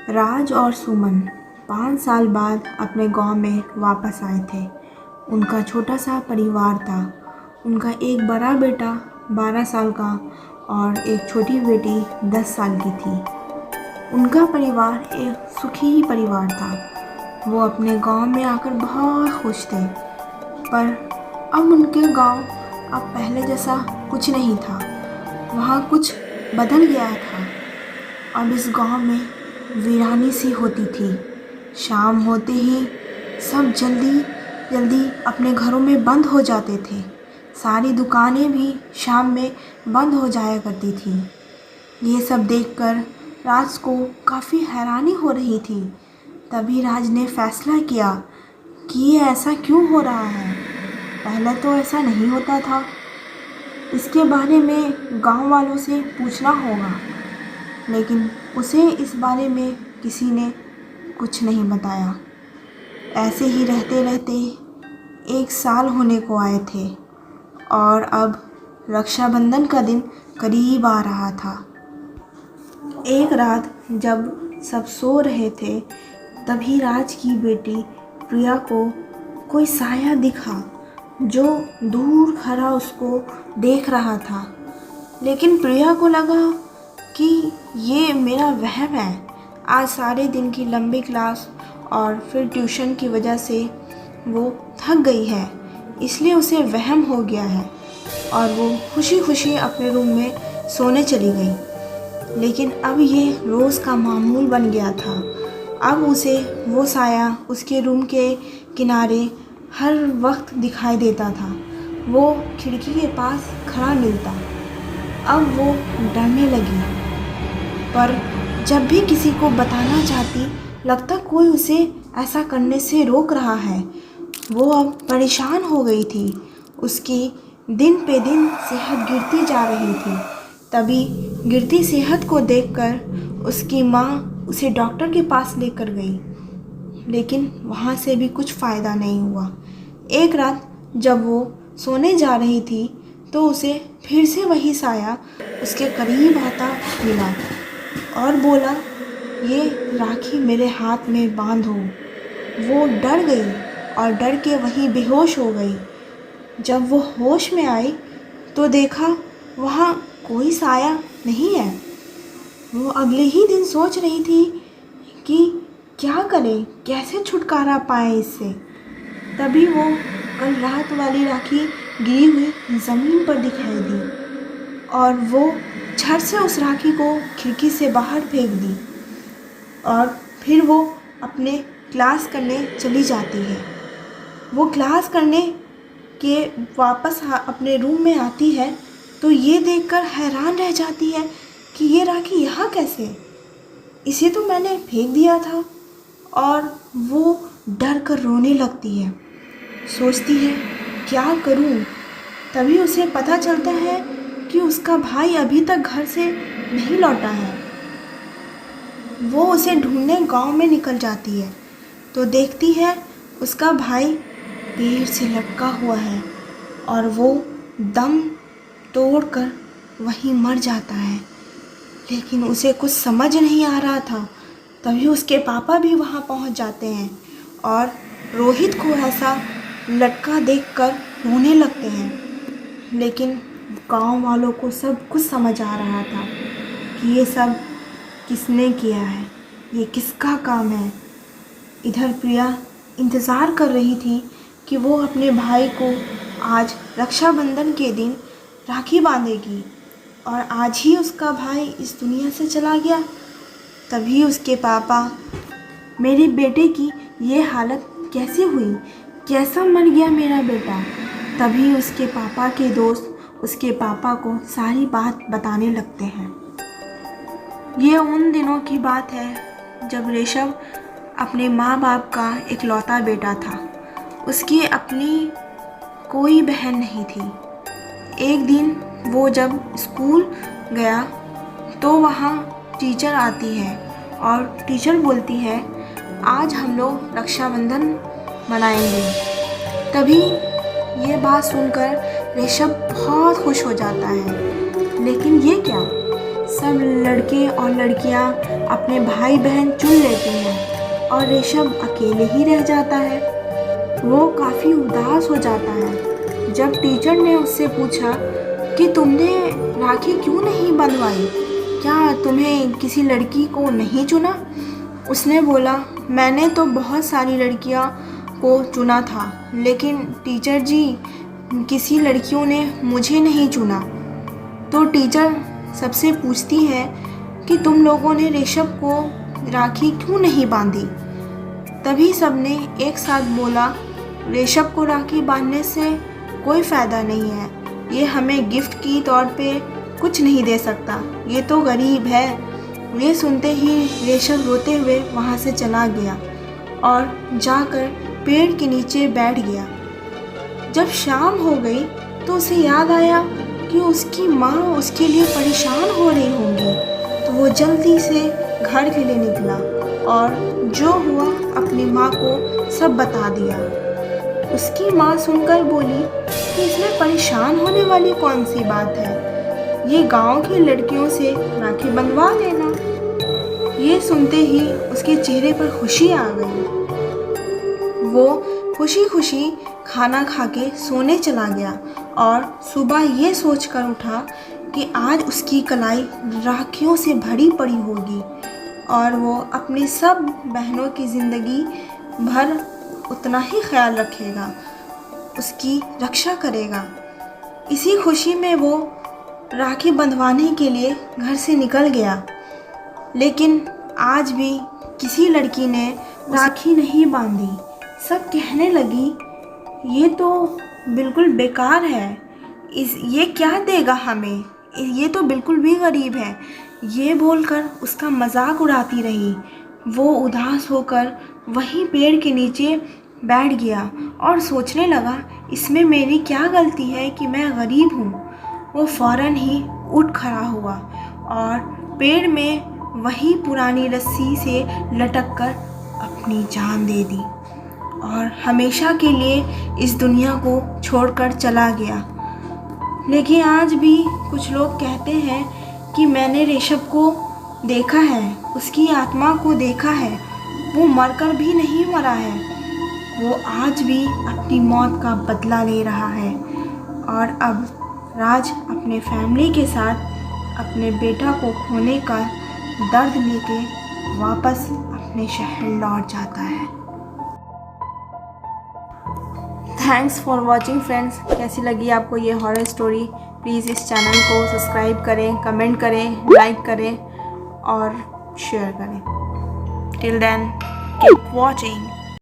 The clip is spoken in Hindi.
राज और सुमन 5 साल बाद अपने गांव में वापस आए थे। उनका छोटा सा परिवार था। उनका एक बड़ा बेटा 12 साल का और एक छोटी बेटी 10 साल की थी। उनका परिवार एक सुखी परिवार था। वो अपने गांव में आकर बहुत खुश थे। पर अब उनके गांव अब पहले जैसा कुछ नहीं था। वहाँ कुछ बदल गया था। अब इस गांव में वीरानी सी होती थी। शाम होते ही सब जल्दी जल्दी अपने घरों में बंद हो जाते थे। सारी दुकानें भी शाम में बंद हो जाया करती थी। ये सब देखकर राज को काफ़ी हैरानी हो रही थी। तभी राज ने फैसला किया कि ये ऐसा क्यों हो रहा है। पहले तो ऐसा नहीं होता था। इसके बारे में गांव वालों से पूछना होगा। लेकिन उसे इस बारे में किसी ने कुछ नहीं बताया। ऐसे ही रहते रहते 1 साल होने को आए थे और अब रक्षाबंधन का दिन करीब आ रहा था। एक रात जब सब सो रहे थे तभी राज की बेटी प्रिया को कोई साया दिखा जो दूर खड़ा उसको देख रहा था। लेकिन प्रिया को लगा कि ये मेरा वहम है। आज सारे दिन की लंबी क्लास और फिर ट्यूशन की वजह से वो थक गई है, इसलिए उसे वहम हो गया है और वो खुशी खुशी अपने रूम में सोने चली गई। लेकिन अब ये रोज़ का मामूल बन गया था। अब उसे वो साया उसके रूम के किनारे हर वक्त दिखाई देता था। वो खिड़की के पास खड़ा मिलता। अब वो डरने लगी, पर जब भी किसी को बताना चाहती लगता कोई उसे ऐसा करने से रोक रहा है। वो अब परेशान हो गई थी। उसकी दिन पे दिन सेहत गिरती जा रही थी। तभी गिरती सेहत को देखकर उसकी माँ उसे डॉक्टर के पास लेकर गई। लेकिन वहाँ से भी कुछ फ़ायदा नहीं हुआ। एक रात जब वो सोने जा रही थी तो उसे फिर से वही साया उसके करीब आता मिला और बोला, ये राखी मेरे हाथ में बांधो। वो डर गई और डर के वहीं बेहोश हो गई। जब वो होश में आई तो देखा वहाँ कोई साया नहीं है। वो अगले ही दिन सोच रही थी कि क्या करे, कैसे छुटकारा पाए इससे। तभी वो कल रात वाली राखी गिरी हुई ज़मीन पर दिखाई दी और वो झट से उस राखी को खिड़की से बाहर फेंक दी और फिर वो अपने क्लास करने चली जाती है। वो क्लास करने के वापस अपने रूम में आती है तो ये देखकर हैरान रह जाती है कि ये राखी यहाँ कैसे, इसे तो मैंने फेंक दिया था। और वो डर कर रोने लगती है। सोचती है क्या करूं। तभी उसे पता चलता है कि उसका भाई अभी तक घर से नहीं लौटा है। वो उसे ढूंढने गांव में निकल जाती है तो देखती है उसका भाई पेड़ से लटका हुआ है और वो दम तोड़कर वहीं मर जाता है। लेकिन उसे कुछ समझ नहीं आ रहा था। तभी उसके पापा भी वहाँ पहुँच जाते हैं और रोहित को ऐसा लटका देखकर रोने लगते हैं। लेकिन गांव वालों को सब कुछ समझ आ रहा था कि ये सब किसने किया है, ये किसका काम है। इधर प्रिया इंतज़ार कर रही थी कि वो अपने भाई को आज रक्षाबंधन के दिन राखी बांधेगी और आज ही उसका भाई इस दुनिया से चला गया। तभी उसके पापा, मेरे बेटे की ये हालत कैसे हुई, कैसा मर गया मेरा बेटा। तभी उसके पापा के दोस्त उसके पापा को सारी बात बताने लगते हैं। ये उन दिनों की बात है जब ऋषभ अपने माँ बाप का इकलौता बेटा था। उसकी अपनी कोई बहन नहीं थी। एक दिन वो जब स्कूल गया तो वहाँ टीचर आती है और टीचर बोलती है, आज हम लोग रक्षाबंधन मनाएंगे। तभी ये बात सुनकर ऋषभ बहुत खुश हो जाता है। लेकिन ये क्या, सब लड़के और लड़कियां अपने भाई बहन चुन लेती हैं और ऋषभ अकेले ही रह जाता है। वो काफ़ी उदास हो जाता है। जब टीचर ने उससे पूछा कि तुमने राखी क्यों नहीं बंधवाई, क्या तुम्हें किसी लड़की को नहीं चुना? उसने बोला, मैंने तो बहुत सारी लड़कियां को चुना था, लेकिन टीचर जी किसी लड़कियों ने मुझे नहीं चुना। तो टीचर सबसे पूछती है कि तुम लोगों ने ऋषभ को राखी क्यों नहीं बांधी? तभी सबने एक साथ बोला, ऋषभ को राखी बांधने से कोई फ़ायदा नहीं है। ये हमें गिफ्ट की तौर पे कुछ नहीं दे सकता, ये तो गरीब है। ये सुनते ही ऋषभ रोते हुए वहाँ से चला गया और जाकर पेड़ के नीचे बैठ गया। जब शाम हो गई तो उसे याद आया कि उसकी माँ उसके लिए परेशान हो रही होंगी, तो वो जल्दी से घर के लिए निकला और जो हुआ अपनी माँ को सब बता दिया। उसकी माँ सुनकर बोली कि इसमें परेशान होने वाली कौन सी बात है, ये गांव की लड़कियों से राखी बंधवा देना। ये सुनते ही उसके चेहरे पर खुशी आ गई। वो खुशी खुशी खाना खा के सोने चला गया और सुबह ये सोचकर उठा कि आज उसकी कलाई राखियों से भरी पड़ी होगी और वो अपनी सब बहनों की ज़िंदगी भर उतना ही ख्याल रखेगा, उसकी रक्षा करेगा। इसी खुशी में वो राखी बंधवाने के लिए घर से निकल गया, लेकिन आज भी किसी लड़की ने राखी नहीं बांधी। सब कहने लगी, ये तो बिल्कुल बेकार है, ये क्या देगा हमें, ये तो बिल्कुल भी गरीब है। ये बोलकर उसका मजाक उड़ाती रही। वो उदास होकर वहीं पेड़ के नीचे बैठ गया और सोचने लगा, इसमें मेरी क्या गलती है कि मैं गरीब हूँ। वो फ़ौरन ही उठ खड़ा हुआ और पेड़ में वही पुरानी रस्सी से लटक कर अपनी जान दे दी और हमेशा के लिए इस दुनिया को छोड़कर चला गया। लेकिन आज भी कुछ लोग कहते हैं कि मैंने ऋषभ को देखा है, उसकी आत्मा को देखा है, वो मरकर भी नहीं मरा है, वो आज भी अपनी मौत का बदला ले रहा है। और अब राज अपने फैमिली के साथ अपने बेटा को खोने का दर्द लेके वापस अपने शहर लौट जाता है। Thanks for watching friends. कैसी लगी आपको ये हॉरर स्टोरी? प्लीज़ इस चैनल को सब्सक्राइब करें, कमेंट करें, लाइक करें और शेयर करें। Till then keep watching.